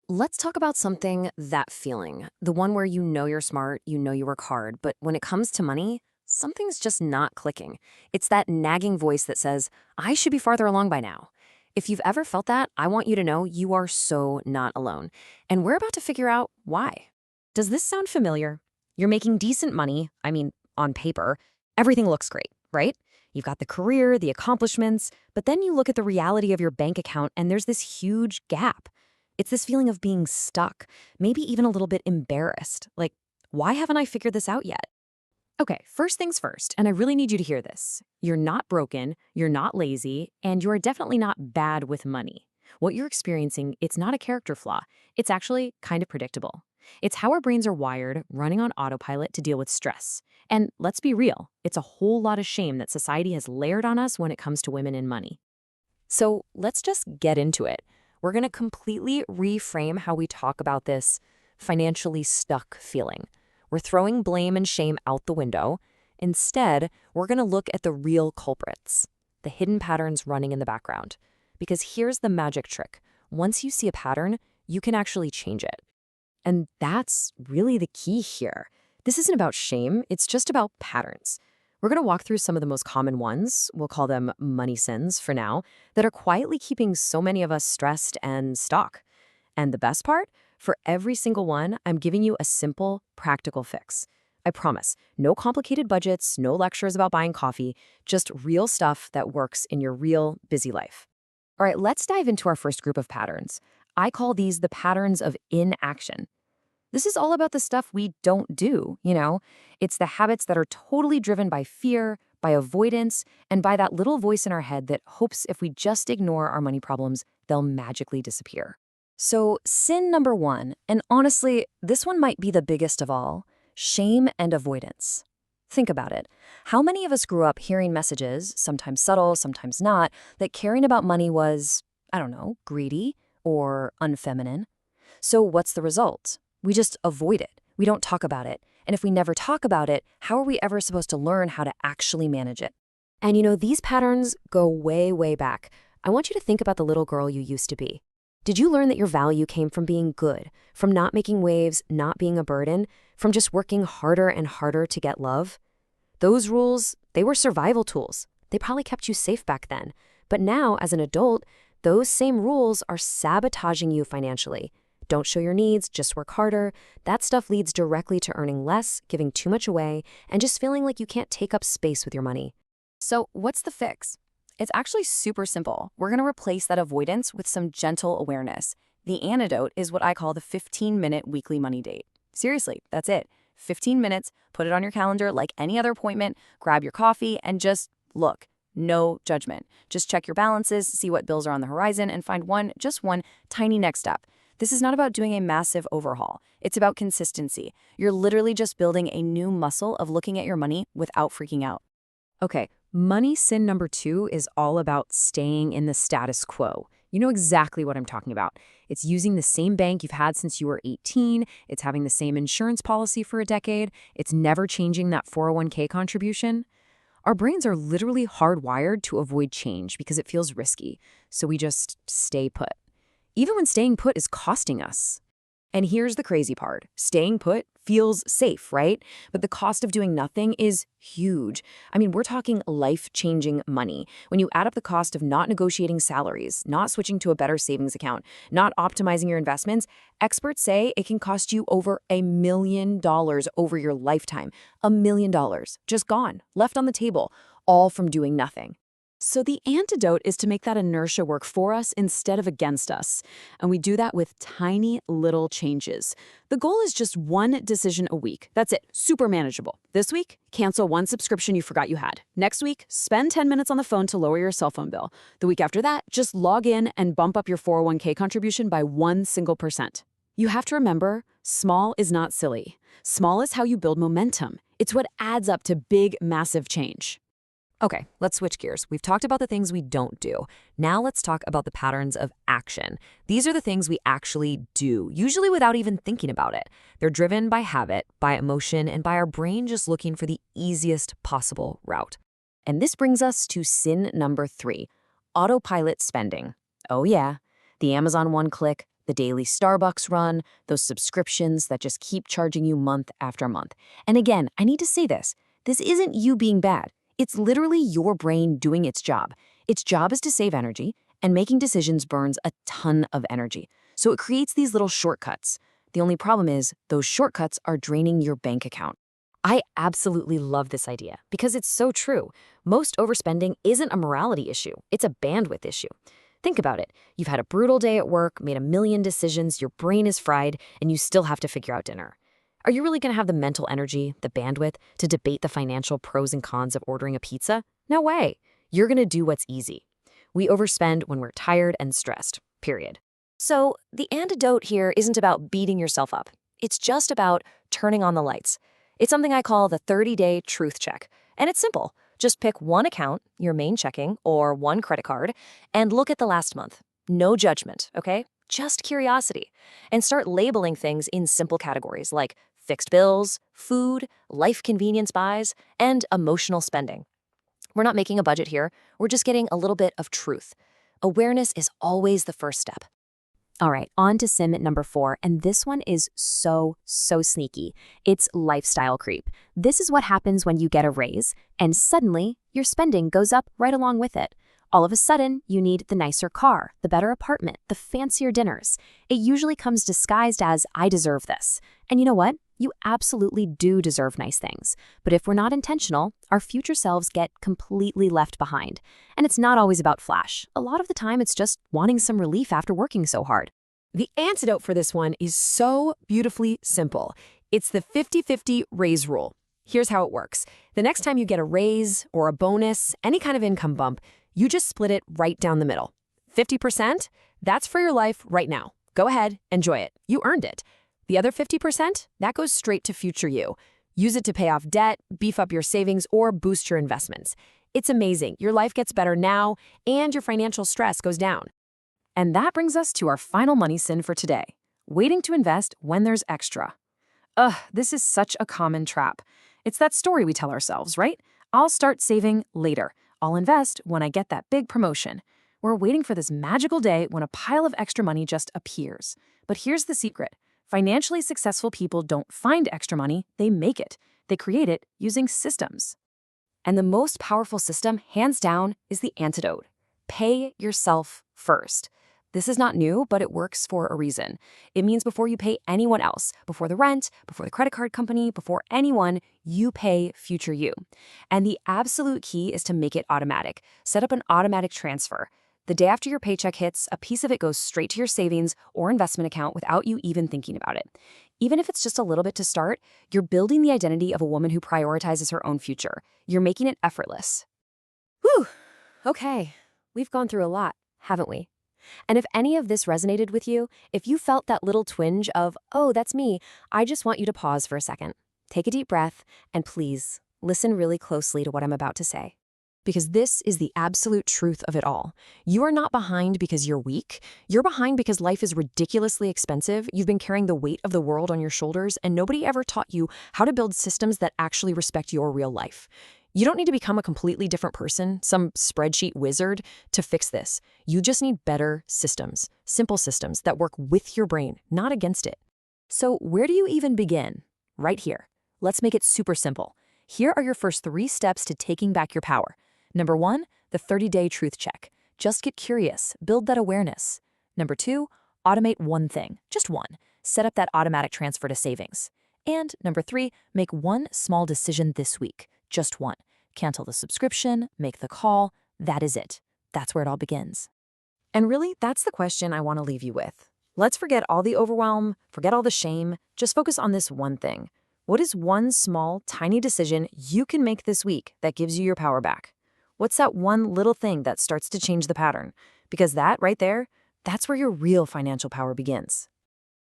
Let's talk about something, that feeling. The one where you know you're smart, you know you work hard, but when it comes to money, something's just not clicking. It's that nagging voice that says, I should be farther along by now. If you've ever felt that, I want you to know you are so not alone. And we're about to figure out why. Does this sound familiar? You're making decent money, on paper. Everything looks great, right? You've got the career, the accomplishments, but then you look at the reality of your bank account and there's this huge gap. It's this feeling of being stuck, maybe even a little bit embarrassed. Like, why haven't I figured this out yet? Okay, first things first, and I really need you to hear this. You're not broken, you're not lazy, and you're definitely not bad with money. What you're experiencing, it's not a character flaw. It's actually kind of predictable. It's how our brains are wired, running on autopilot to deal with stress. And let's be real, it's a whole lot of shame that society has layered on us when it comes to women and money. So let's just get into it. We're going to completely reframe how we talk about this financially stuck feeling. We're throwing blame and shame out the window. Instead, we're going to look at the real culprits, the hidden patterns running in the background. Because here's the magic trick. Once you see a pattern, you can actually change it. And that's really the key here. This isn't about shame, it's just about patterns. We're going to walk through some of the most common ones, we'll call them money sins for now, that are quietly keeping so many of us stressed and stuck. And the best part? For every single one, I'm giving you a simple, practical fix. I promise, no complicated budgets, no lectures about buying coffee, just real stuff that works in your real, busy life. All right, let's dive into our first group of patterns. I call these the patterns of inaction. This is all about the stuff we don't do. It's the habits that are totally driven by fear, by avoidance, and by that little voice in our head that hopes if we just ignore our money problems, they'll magically disappear. So, sin number one, and honestly, this one might be the biggest of all, shame and avoidance. Think about it. How many of us grew up hearing messages, sometimes subtle, sometimes not, that caring about money was, I don't know, greedy or unfeminine? So what's the result? We just avoid it. We don't talk about it. And if we never talk about it, how are we ever supposed to learn how to actually manage it? And these patterns go way, way back. I want you to think about the little girl you used to be. Did you learn that your value came from being good, from not making waves, not being a burden, from just working harder and harder to get love? Those rules, they were survival tools. They probably kept you safe back then. But now, as an adult, those same rules are sabotaging you financially. Don't show your needs, just work harder. That stuff leads directly to earning less, giving too much away, and just feeling like you can't take up space with your money. So what's the fix? It's actually super simple. We're going to replace that avoidance with some gentle awareness. The antidote is what I call the 15-minute weekly money date. Seriously, that's it. 15 minutes, put it on your calendar like any other appointment, grab your coffee, and just look. No judgment. Just check your balances, see what bills are on the horizon, and find just one tiny next step. This is not about doing a massive overhaul. It's about consistency. You're literally just building a new muscle of looking at your money without freaking out. Okay, money sin number two is all about staying in the status quo. You know exactly what I'm talking about. It's using the same bank you've had since you were 18. It's having the same insurance policy for a decade. It's never changing that 401k contribution. Our brains are literally hardwired to avoid change because it feels risky. So we just stay put. Even when staying put is costing us. And here's the crazy part. Staying put feels safe, right? But the cost of doing nothing is huge. I mean, we're talking life-changing money. When you add up the cost of not negotiating salaries, not switching to a better savings account, not optimizing your investments, experts say it can cost you over $1 million over your lifetime. $1 million. Just gone, left on the table, all from doing nothing. So the antidote is to make that inertia work for us instead of against us. And we do that with tiny little changes. The goal is just one decision a week. That's it, super manageable. This week, cancel one subscription you forgot you had. Next week, spend 10 minutes on the phone to lower your cell phone bill. The week after that, just log in and bump up your 401k contribution by 1%. You have to remember, small is not silly. Small is how you build momentum. It's what adds up to big, massive change. Okay, let's switch gears. We've talked about the things we don't do. Now let's talk about the patterns of action. These are the things we actually do, usually without even thinking about it. They're driven by habit, by emotion, and by our brain just looking for the easiest possible route. And this brings us to sin number 3, autopilot spending. Oh yeah, the Amazon one-click, The daily Starbucks run, those subscriptions that just keep charging you month after month. And again, I need to say this. This isn't you being bad. It's literally your brain doing its job. Its job is to save energy, and making decisions burns a ton of energy. So it creates these little shortcuts. The only problem is those shortcuts are draining your bank account. I absolutely love this idea because it's so true. Most overspending isn't a morality issue, it's a bandwidth issue. Think about it. You've had a brutal day at work, made a million decisions, your brain is fried, and you still have to figure out dinner. Are you really going to have the mental energy, the bandwidth, to debate the financial pros and cons of ordering a pizza? No way. You're going to do what's easy. We overspend when we're tired and stressed, period. So the antidote here isn't about beating yourself up. It's just about turning on the lights. It's something I call the 30-day truth check. And it's simple. Just pick one account, your main checking, or one credit card, and look at the last month. No judgment, okay? Just curiosity. And start labeling things in simple categories like fixed bills, food, life convenience buys, and emotional spending. We're not making a budget here. We're just getting a little bit of truth. Awareness is always the first step. All right, on to sim number 4, and this one is so sneaky. It's lifestyle creep. This is what happens when you get a raise, and suddenly your spending goes up right along with it. All of a sudden, you need the nicer car, the better apartment, the fancier dinners. It usually comes disguised as, I deserve this. And you know what? You absolutely do deserve nice things. But if we're not intentional, our future selves get completely left behind. And it's not always about flash. A lot of the time, it's just wanting some relief after working so hard. The antidote for this one is so beautifully simple. It's the 50-50 raise rule. Here's how it works. The next time you get a raise or a bonus, any kind of income bump, you just split it right down the middle. 50%, that's for your life right now. Go ahead, enjoy it. You earned it. The other 50%, that goes straight to future you. Use it to pay off debt, beef up your savings, or boost your investments. It's amazing. Your life gets better now, and your financial stress goes down. And that brings us to our final money sin for today, waiting to invest when there's extra. This is such a common trap. It's that story we tell ourselves, right? I'll start saving later. I'll invest when I get that big promotion. We're waiting for this magical day when a pile of extra money just appears. But here's the secret. Financially successful people don't find extra money, they make it. They create it using systems. And the most powerful system, hands down, is the antidote. Pay yourself first. This is not new, but it works for a reason. It means before you pay anyone else, before the rent, before the credit card company, before anyone, you pay future you. And the absolute key is to make it automatic. Set up an automatic transfer. The day after your paycheck hits, a piece of it goes straight to your savings or investment account without you even thinking about it. Even if it's just a little bit to start, you're building the identity of a woman who prioritizes her own future. You're making it effortless. Whew. Okay, we've gone through a lot, haven't we? And if any of this resonated with you, if you felt that little twinge of, oh, that's me, I just want you to pause for a second. Take a deep breath, and please listen really closely to what I'm about to say. Because this is the absolute truth of it all. You are not behind because you're weak. You're behind because life is ridiculously expensive. You've been carrying the weight of the world on your shoulders, and nobody ever taught you how to build systems that actually respect your real life. You don't need to become a completely different person, some spreadsheet wizard, to fix this. You just need better systems, simple systems that work with your brain, not against it. So where do you even begin? Right here. Let's make it super simple. Here are your first 3 steps to taking back your power. Number 1, the 30-day truth check. Just get curious, build that awareness. Number 2, automate one thing, just one. Set up that automatic transfer to savings. And number 3, make one small decision this week, just one. Cancel the subscription, make the call, that is it. That's where it all begins. And really, that's the question I want to leave you with. Let's forget all the overwhelm, forget all the shame, just focus on this one thing. What is one small, tiny decision you can make this week that gives you your power back? What's that one little thing that starts to change the pattern? Because that right there, that's where your real financial power begins.